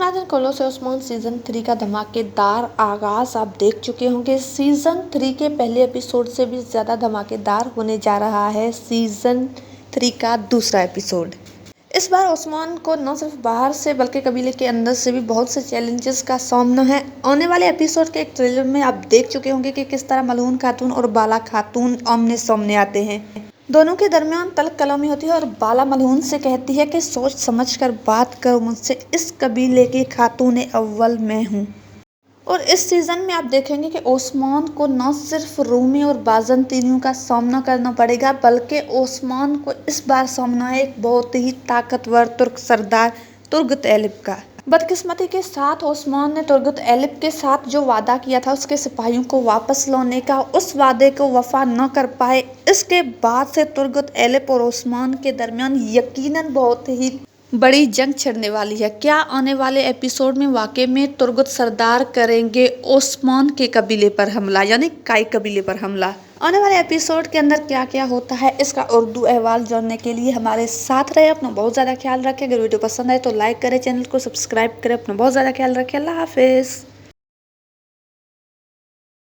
Imagine कोलोस Osman season 3 का धमाकेदार आगाज आप देख चुके होंगे। सीजन 3 के पहले एपिसोड से भी ज़्यादा धमाकेदार होने जा रहा है सीजन 3 का दूसरा एपिसोड। इस बार ओस्मान को न सिर्फ बाहर से बल्कि कबीले के अंदर से भी बहुत से चैलेंजेस का सामना है। आने वाले एपिसोड के एक ट्रेलर में आप देख चुके होंगे कि किस तरह मलहून खातून और बाला खातून आमने सामने आते हैं। दोनों के दरमियान तल्ख कलामी होती है और बाला मलहून से कहती है कि सोच समझ कर बात करो मुझसे, इस कबीले की खातून अव्वल मैं हूँ। और इस सीज़न में आप देखेंगे कि ओस्मान को न सिर्फ रूमी और बाज़ंतीनियों का सामना करना पड़ेगा बल्कि ओस्मान को इस बार सामना है एक बहुत ही ताकतवर तुर्क सरदार तुर्गत ऐलिप का। बदकिस्मती के साथ ओस्मान ने तुर्गत ऐलिप के साथ जो वादा किया था उसके सिपाहियों को वापस लाने का, उस वादे को वफा न कर पाए। इसके बाद से तुर्गत ऐलिप और ओस्मान के दरमियान यकीनन बहुत ही बड़ी जंग छिड़ने वाली है। क्या आने वाले एपिसोड में वाकई में तुर्गत सरदार करेंगे ओस्मान के कबीले पर हमला, यानी काई कबीले पर हमला? आने वाले एपिसोड के अंदर क्या क्या होता है इसका उर्दू अहवाल जानने के लिए हमारे साथ रहे। अपना बहुत ज़्यादा ख्याल रखें। अगर वीडियो पसंद आए तो लाइक करें, चैनल को सब्सक्राइब करें। अपना बहुत ज़्यादा ख्याल रखें। अल्लाह हाफिज़।